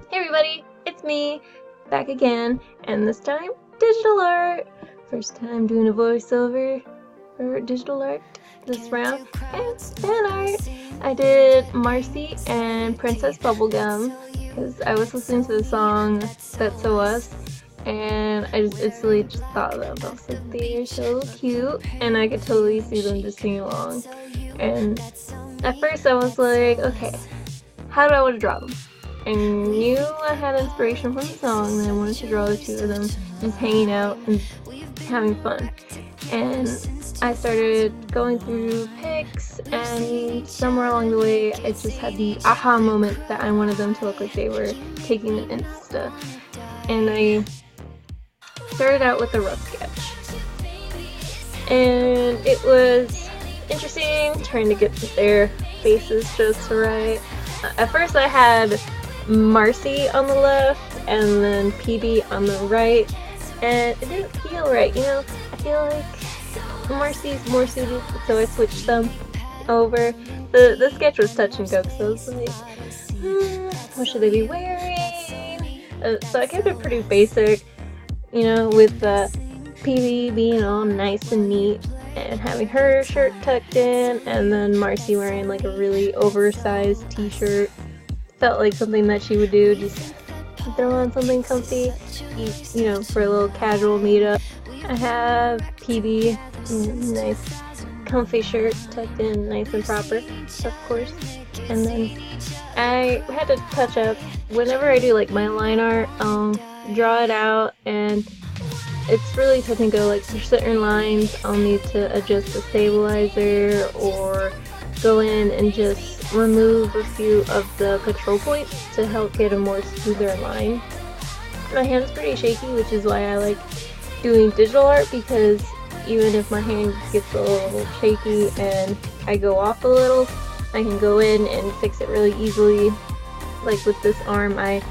Hey everybody, it's me, back again, and this time, digital art! First time doing a voiceover for digital art this round, and fan art! I did Marci and Princess Bubblegum, because I was listening to the song That's So Us, and I just instantly thought of them. I was like, they're so cute, and I could totally see them just singing along. And at first I was like, okay, how do I want to draw them? I knew I had inspiration from the song, and I wanted to draw the two of them just hanging out and having fun. And I started going through pics, and somewhere along the way I just had the aha moment that I wanted them to look like they were taking an Insta. And I started out with a rough sketch. And it was interesting trying to get their faces just right. At first I had Marci on the left and then PB on the right, and it didn't feel right, you know. I feel like Marci's more suited, so I switched them over. The sketch was touch and go, so I was like, what should they be wearing? So I kept it pretty basic, you know, with PB being all nice and neat and having her shirt tucked in, and then Marci wearing like a really oversized t-shirt. Felt like something that she would do, just throw on something comfy, you know, for a little casual meetup. I have PB, nice comfy shirt tucked in nice and proper, of course. And then I had to touch up, whenever I do like my line art, draw it out, and it's really touch and go. Like for certain lines I'll need to adjust the stabilizer or go in and just remove a few of the control points to help get a more smoother line. My hand's pretty shaky, which is why I like doing digital art, because even if my hand gets a little shaky and I go off a little, I can go in and fix it really easily. Like with this arm, I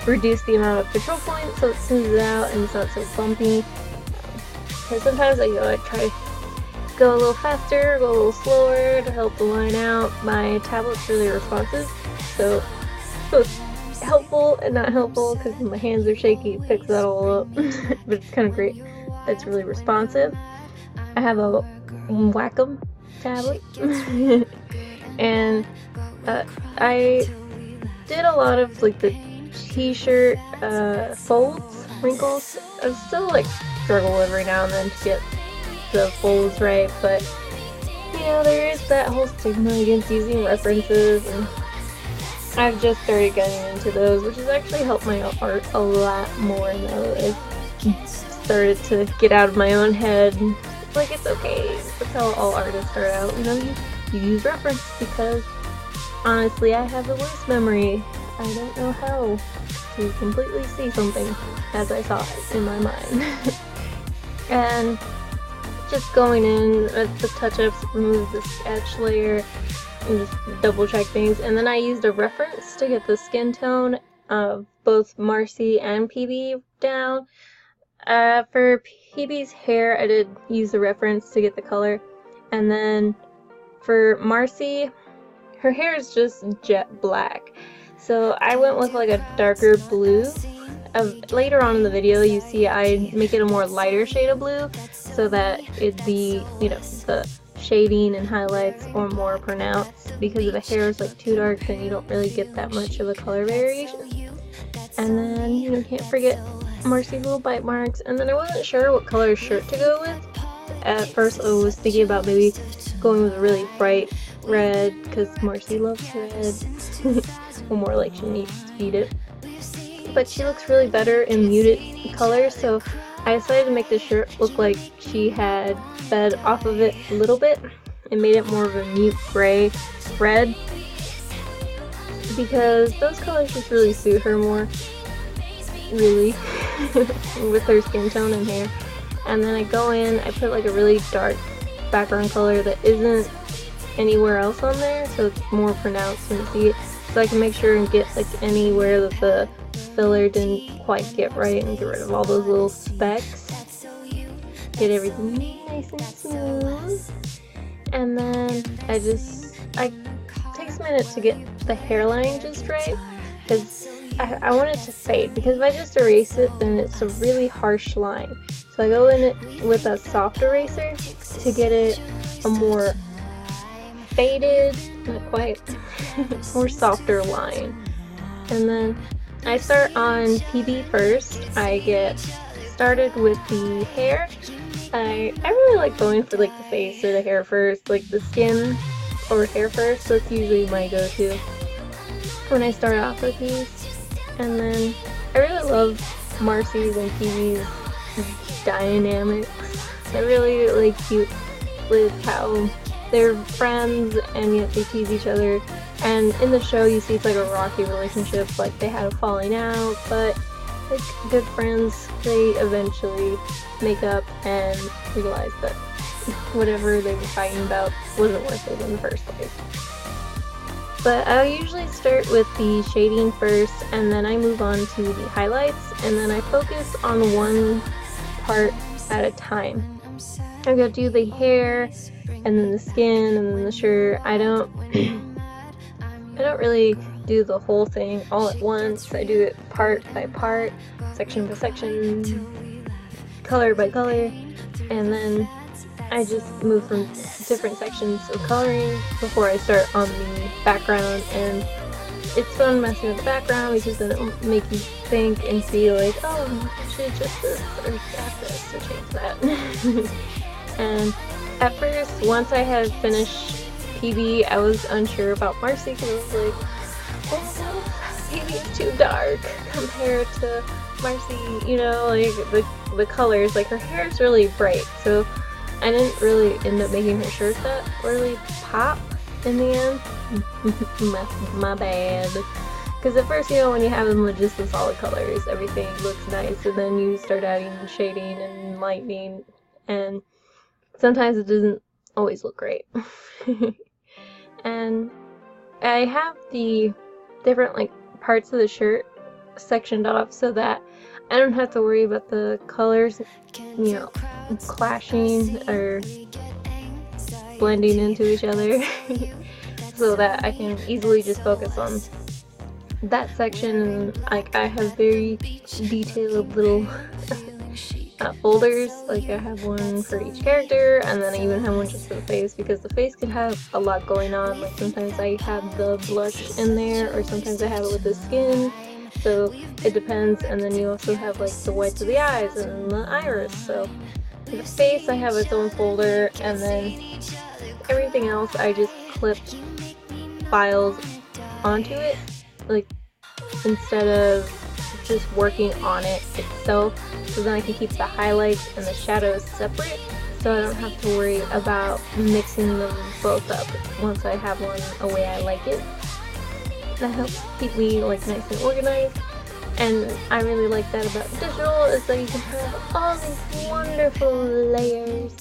reduce the amount of control points so it smooths it out and it's not so bumpy. Because sometimes I try to go a little faster, go a little slower to help the line out. My tablet's really responsive, so both helpful and not helpful, because my hands are shaky, it picks that all up. But it's kind of great. It's really responsive. I have a Wacom tablet, and I did a lot of like the t-shirt folds, wrinkles. I still like struggle every now and then to get the folds right, but you know, there is that whole stigma against using references, and I've just started getting into those, which has actually helped my art a lot more now that I've started to get out of my own head. Like, it's okay, that's how all artists start out, you know, you use reference, because honestly I have the worst memory. I don't know how to completely see something as I saw it in my mind. And just going in at the touch-ups, remove the sketch layer, and just double check things. And then I used a reference to get the skin tone of both Marci and PB down. For PB's hair, I did use a reference to get the color. And then for Marci, her hair is just jet black. So I went with like a darker blue. Later on in the video you see I make it a more lighter shade of blue so that the, you know, the shading and highlights are more pronounced, because if the hair is like too dark then you don't really get that much of a color variation. And then, you know, can't forget Marci's little bite marks. And then I wasn't sure what color shirt to go with. At first I was thinking about maybe going with a really bright red, because Marci loves red. Or more like she needs to eat it. But she looks really better in muted colors, so I decided to make the shirt look like she had fed off of it a little bit and made it more of a mute gray red, because those colors just really suit her more, really, with her skin tone and hair. And then I go in, I put like a really dark background color that isn't anywhere else on there, so it's more pronounced when you see it, so I can make sure and get like anywhere that the filler didn't quite get right, and get rid of all those little specks, get everything nice and smooth. And then it takes a minute to get the hairline just right, because I want it to fade, because if I just erase it, then it's a really harsh line. So I go in it with a soft eraser to get it a more faded, not quite, more softer line. And then I start on PB first. I get started with the hair. I really like going for like the face or the hair first, like the skin or hair first. That's usually my go-to when I start off with these. And then I really love Marci's and PB's dynamics. They're really like cute with how they're friends and yet they tease each other. And in the show you see it's like a rocky relationship, like they had a falling out, but like good friends, they eventually make up and realize that whatever they were fighting about wasn't worth it in the first place. But I usually start with the shading first, and then I move on to the highlights, and then I focus on one part at a time. I'm gonna do the hair, and then the skin, and then the shirt. I don't really do the whole thing all at once. I do it part by part, section by section, color by color, and then I just move from different sections of coloring before I start on the background. And it's fun messing with the background because then it'll make you think and see like, oh, I should adjust this or add this or change that. And at first, once I had finished PB, I was unsure about Marci because I was like, oh, PB is too dark compared to Marci, you know, like the colors, like her hair is really bright, so I didn't really end up making her shirt that really pop in the end. my bad. Because at first, you know, when you have them with just the solid colors, everything looks nice, and then you start adding shading and lightening, and sometimes it doesn't always look great. And I have the different like parts of the shirt sectioned off so that I don't have to worry about the colors, you know, clashing or blending into each other. So that I can easily just focus on that section. Like I have very detailed little folders. Like I have one for each character, and then I even have one just for the face, because the face can have a lot going on. Like sometimes I have the blush in there, or sometimes I have it with the skin. So it depends. And then you also have like the whites of the eyes and the iris. So the face, I have its own folder, and then everything else I just clip files onto it, like instead of just working on it itself. So then I can keep the highlights and the shadows separate, so I don't have to worry about mixing them both up once I have one a way I like it. That helps keep me like nice and organized. And I really like that about digital, is that you can have all these wonderful layers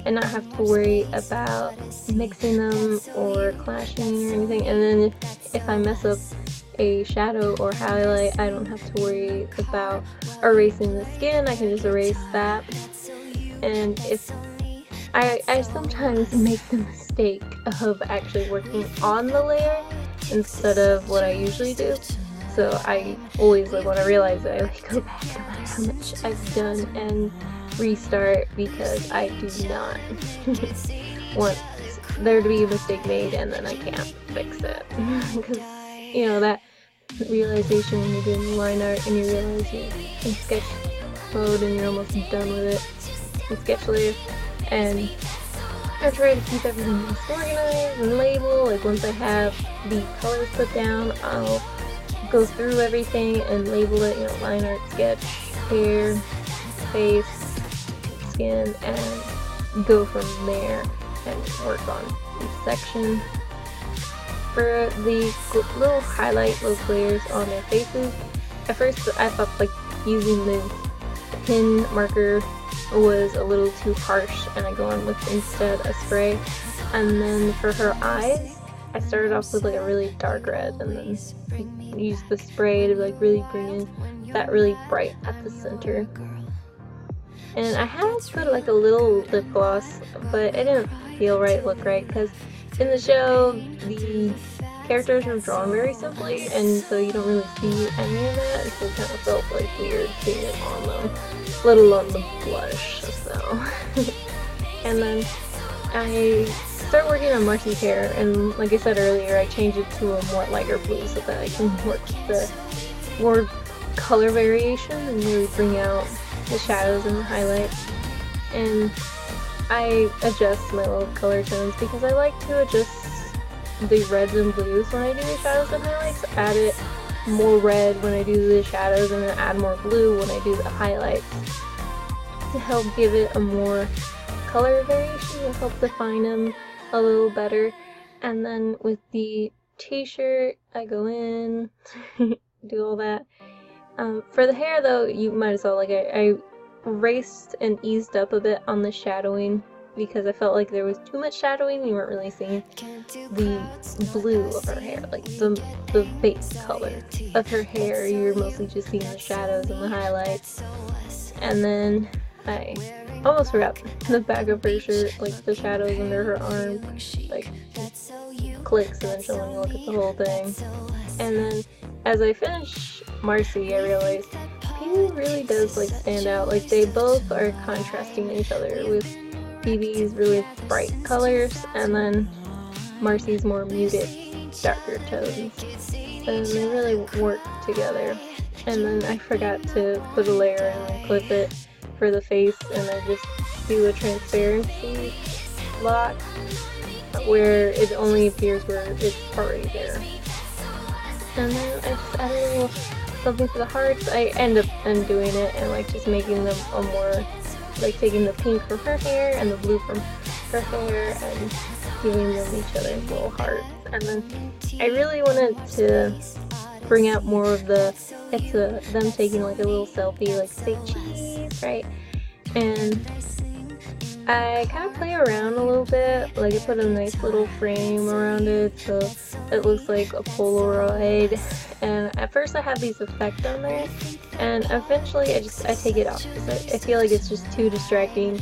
and not have to worry about mixing them or clashing or anything. And then if I mess up a shadow or highlight, I don't have to worry about erasing the skin. I can just erase that. And if I sometimes make the mistake of actually working on the layer instead of what I usually do. So I always, like, when I realize it, I like go back no matter how much I've done and restart, because I do not want there to be a mistake made and then I can't fix it. Because, you know, that realization when you're doing line art and you realize you're in sketch mode and you're almost done with it in sketch layer. And I try to keep everything nice organized and label. Like once I have the colors put down, I'll go through everything and label it, you know, line art, sketch, hair, face, skin, and go from there and work on each section. For the little highlight, those layers on their faces, at first I thought like using the pin marker was a little too harsh, and I go on with instead a spray. And then for her eyes, I started off with like a really dark red, and then I used the spray to like really bring in that really bright at the center. And I had put like a little lip gloss, but it didn't feel right, look right, because in the show the characters are drawn very simply, and so you don't really see any of that, so it kind of felt like weird seeing it on them, let alone the blush, so. And then I start working on Marci's hair, and like I said earlier, I changed it to a more lighter blue so that I can work the more color variation and really bring out the shadows and the highlights. And I adjust my little color tones because I like to adjust the reds and blues when I do the shadows and highlights. Add it more red when I do the shadows, and then add more blue when I do the highlights to help give it a more color variation, to help define them a little better. And then with the t-shirt, I go in, do all that. For the hair though, you might as well, like I raced and eased up a bit on the shadowing because I felt like there was too much shadowing. You weren't really seeing the blue of her hair, like the base color of her hair. You're mostly just seeing the shadows and the highlights. And then I almost forgot the back of her shirt, like the shadows under her arm, like clicks, and then she'll only look at the whole thing. And then as I finish Marci, I realized Phoebe really does like stand out. Like they both are contrasting each other, with Phoebe's really bright colors and then Marci's more muted, darker tones. And they really work together. And then I forgot to put a layer and then clip it for the face, and I just do a transparency lock where it only appears where it's already there. And then I just add a little something for the hearts. I end up undoing it and like just making them a more, like taking the pink from her hair and the blue from her hair and giving them each other's little hearts. And then I really wanted to bring out more of the, them taking like a little selfie, like say cheese, right? And I kind of play around a little bit, like I put a nice little frame around it so it looks like a Polaroid. And at first I have these effects on there, and eventually I take it off because I feel like it's just too distracting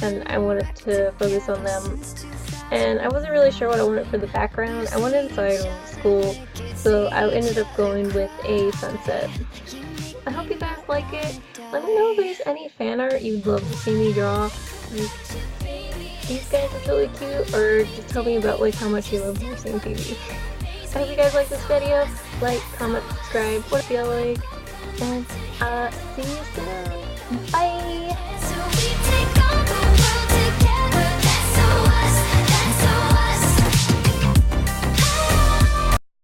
and I wanted to focus on them. And I wasn't really sure what I wanted for the background. I wanted inside on school, so I ended up going with a sunset. I hope you guys like it. Let me know if there's any fan art you'd love to see me draw. Like, these guys are really cute, or just tell me about like how much you love Marci and Phoebe. I hope you guys like this video. Like, comment, subscribe, what I feel like, and see you soon. Bye!